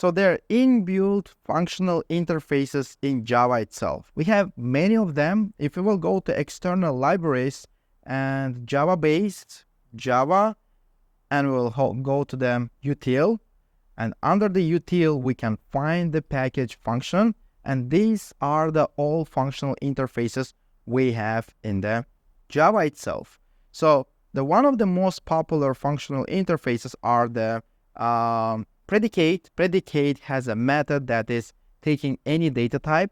So they're inbuilt functional interfaces in Java itself. We have many of them. If we will go to external libraries and Java-based, Java, and we'll go to the util, and under the util, we can find the package function, and these are the all functional interfaces we have in the Java itself. So the one of the most popular functional interfaces are the predicate. Predicate has a method that is taking any data type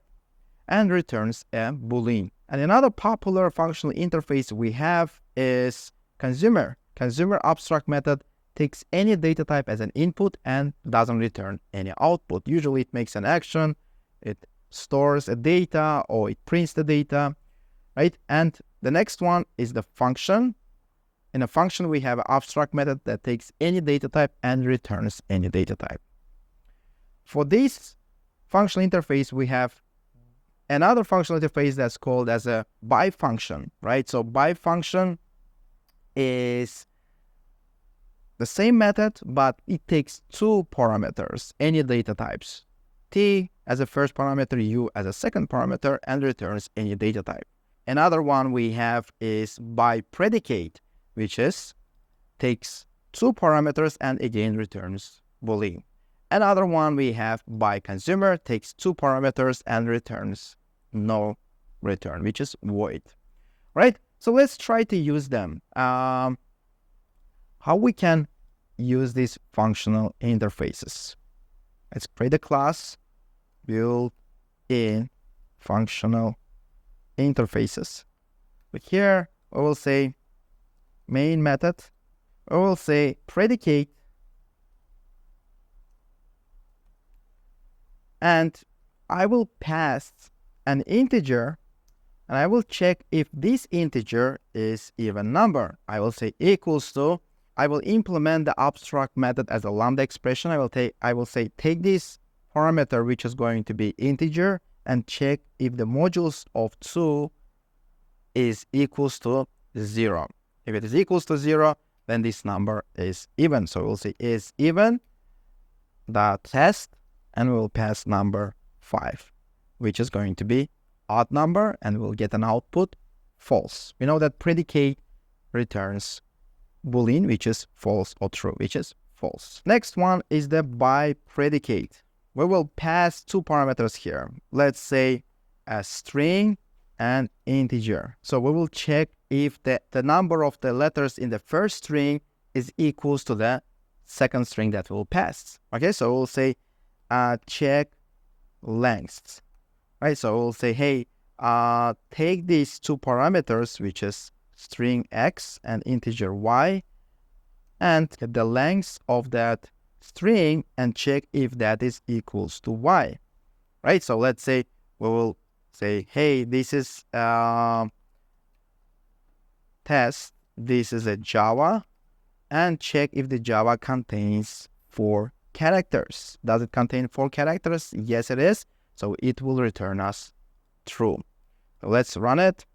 and returns a boolean. And another popular functional interface we have is consumer. Consumer abstract method takes any data type as an input and doesn't return any output. Usually it makes an action, it stores a data, or it prints the data, right? And the next one is the function. In a function, we have an abstract method that takes any data type and returns any data type. For this functional interface, we have another functional interface that's called as a by function, right? So by function is the same method, but it takes two parameters, any data types, t as a first parameter, u as a second parameter, and returns any data type. Another one we have is by predicate, which is takes two parameters and again returns boolean. Another one we have by consumer, takes two parameters and returns no return, which is void, right? So let's try to use them. How we can use these functional interfaces. Let's create a class, built-in functional interfaces. But here we will say main method, we will say predicate, and I will pass an integer, and I will check if this integer is even number. I will say equals to, I will implement the abstract method as a lambda expression. I will say take this parameter, which is going to be integer, and check if the modulus of 2 is equals to 0. If it is equals to 0, then this number is even. So we'll say is even the test, and we'll pass number 5, which is going to be odd number, and we'll get an output false. We know that predicate returns boolean, which is false, or true, which is false. Next one is the by predicate. We will pass two parameters here. Let's say a string and integer. So we will check if the number of the letters in the first string is equals to the second string that we'll pass. Okay, so we'll say check length, right? So we'll say, hey, take these two parameters, which is string x and integer y, and get the length of that string and check if that is equals to y, right? So let's say we will say, hey, this is test, this is a Java, and check if the Java contains 4 characters. Does it contain 4 characters? Yes, it is. So it will return us true. So let's run it,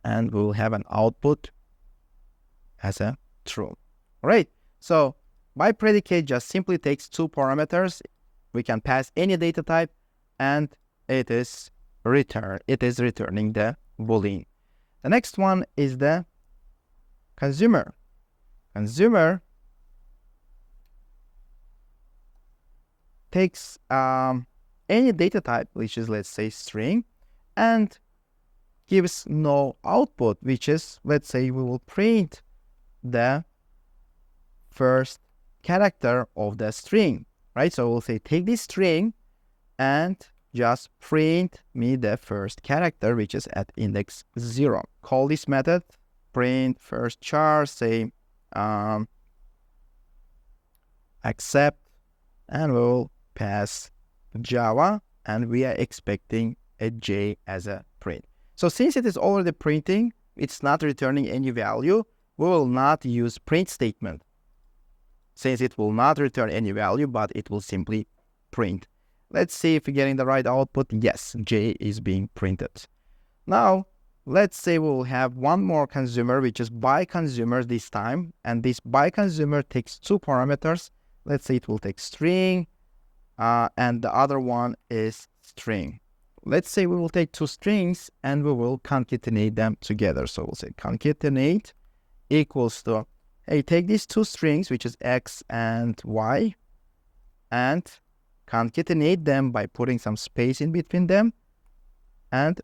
and we will have an output as a true. All right. So by predicate just simply takes two parameters. We can pass any data type, and it is returning the boolean. The next one is the consumer. Consumer takes any data type, which is, let's say, string, and gives no output, which is, let's say, we will print the first character of the string, right? So we'll say take this string and just print me the first character, which is at index 0. Call this method print first char, say accept, and we'll pass Java, and we are expecting a J as a print. So since it is already printing, it's not returning any value, we will not use print statement, since it will not return any value, but it will simply print. Let's see if we're getting the right output. Yes, J is being printed. Now, let's say we'll have one more consumer, which is by consumer this time, and this by consumer takes two parameters. Let's say it will take string and the other one is string. Let's say we will take two strings and we will concatenate them together. So we'll say concatenate equals to, hey, take these two strings, which is x and y, and concatenate them by putting some space in between them and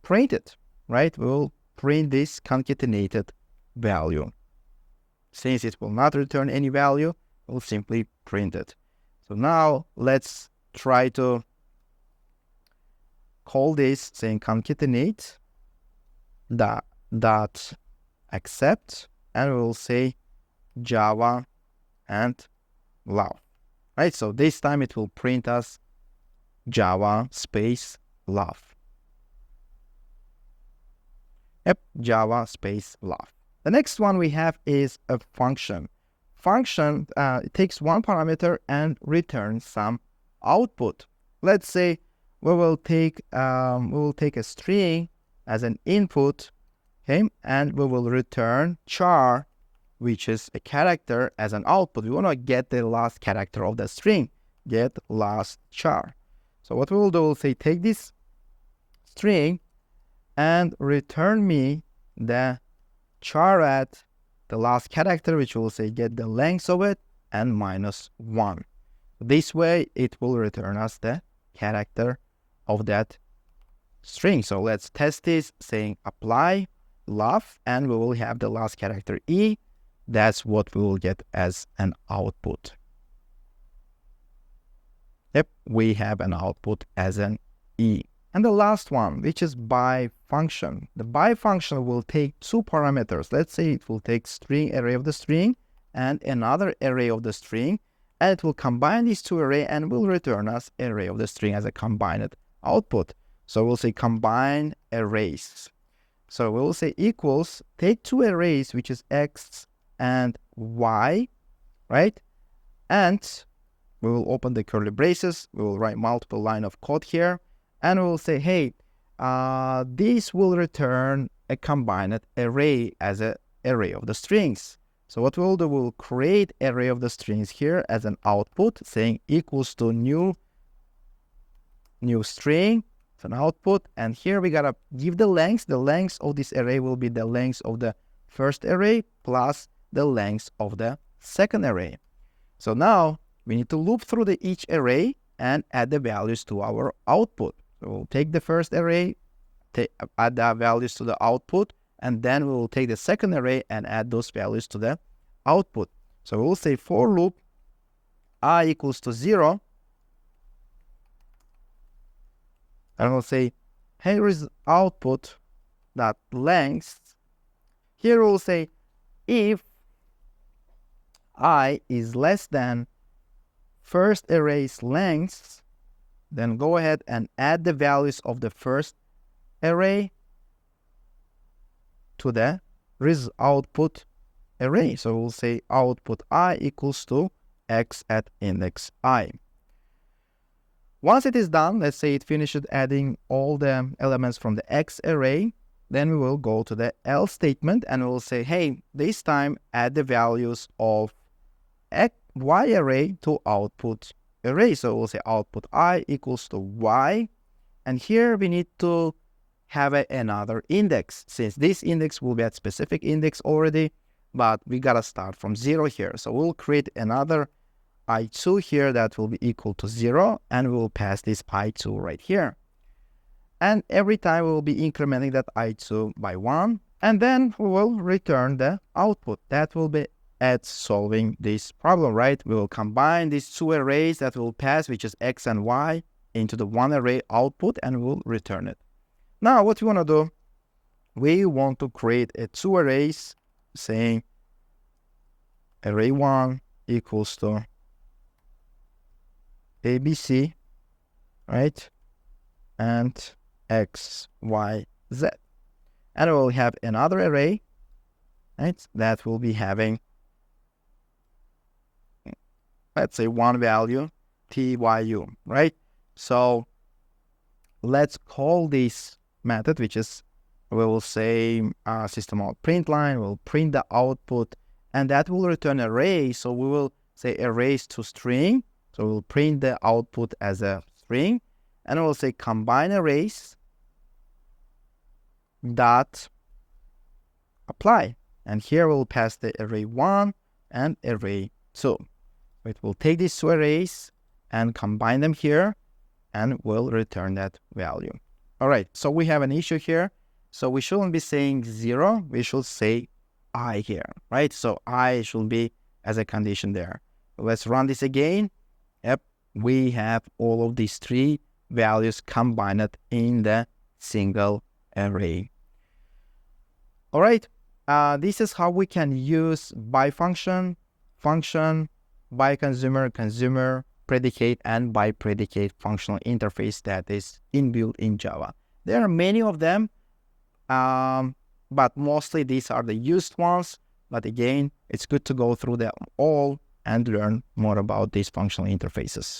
print it, right? We will print this concatenated value. Since it will not return any value, we'll simply print it. So now let's try to call this saying concatenate dot accept, and we will say Java and love, right? So this time it will print us Java space love. Yep, Java space love. The next one we have is a function. Function it takes one parameter and returns some output. Let's say we will take a string as an input, okay, and we will return char, which is a character, as an output. We want to get the last character of the string, get last char. So what we will do, we'll say take this string and return me the char at the last character, which will say get the length of it and -1. This way it will return us the character of that string. So let's test this saying apply love, and we will have the last character e. That's what we will get as an output. Yep, we have an output as an e. And the last one, which is by function. The by function will take two parameters. Let's say it will take string array of the string and another array of the string, and it will combine these two array and will return us array of the string as a combined output. So we'll say combine arrays. So we'll say equals, take two arrays, which is x and y, right? And we will open the curly braces. We will write multiple line of code here. And we'll say, hey, this will return a combined array as an array of the strings. So what we'll do, we'll create array of the strings here as an output, saying equals to new string. It's an output. And here we gotta give the length. The length of this array will be the length of the first array plus the length of the second array. So now we need to loop through each array and add the values to our output. So we'll take the first array, add the values to the output, and then we will take the second array and add those values to the output. So we'll say for loop I equals to 0, and we'll say here is output dot length. Here we'll say if I is less than first array's length, then go ahead and add the values of the first array to the output array. So we'll say output I equals to x at index I. Once it is done, let's say it finished adding all the elements from the x array, then we will go to the else statement and we'll say, hey, this time add the values of y array to output array. So we'll say output I equals to y, and here we need to have another index, since this index will be at specific index already, but we gotta start from 0 here. So we'll create another i2 here that will be equal to 0, and we will pass this i2 right here. And every time we will be incrementing that i2 by 1, and then we will return the output. That will be at solving this problem, right? We will combine these two arrays that will pass, which is x and y, into the one array output, and we'll return it. Now what we want to do, we want to create two arrays saying array 1 equals to ABC, right? And x, y, z. And we'll have another array, right? That will be having, let's say, one value, tyu, right? So let's call this method, which is, we will say system.println, we'll print the output, and that will return array. So we will say arrays to string. So we'll print the output as a string, and we'll say combine arrays dot apply. And here we'll pass the array 1 and array 2. It will take these two arrays and combine them here, and we'll return that value. All right, so we have an issue here. So we shouldn't be saying 0, we should say I here, right? So I should be as a condition there. Let's run this again. Yep, we have all of these three values combined in the single array. All right, this is how we can use by function, by consumer, predicate, and by predicate functional interface that is inbuilt in Java. There are many of them, but mostly these are the used ones. But again, it's good to go through them all and learn more about these functional interfaces.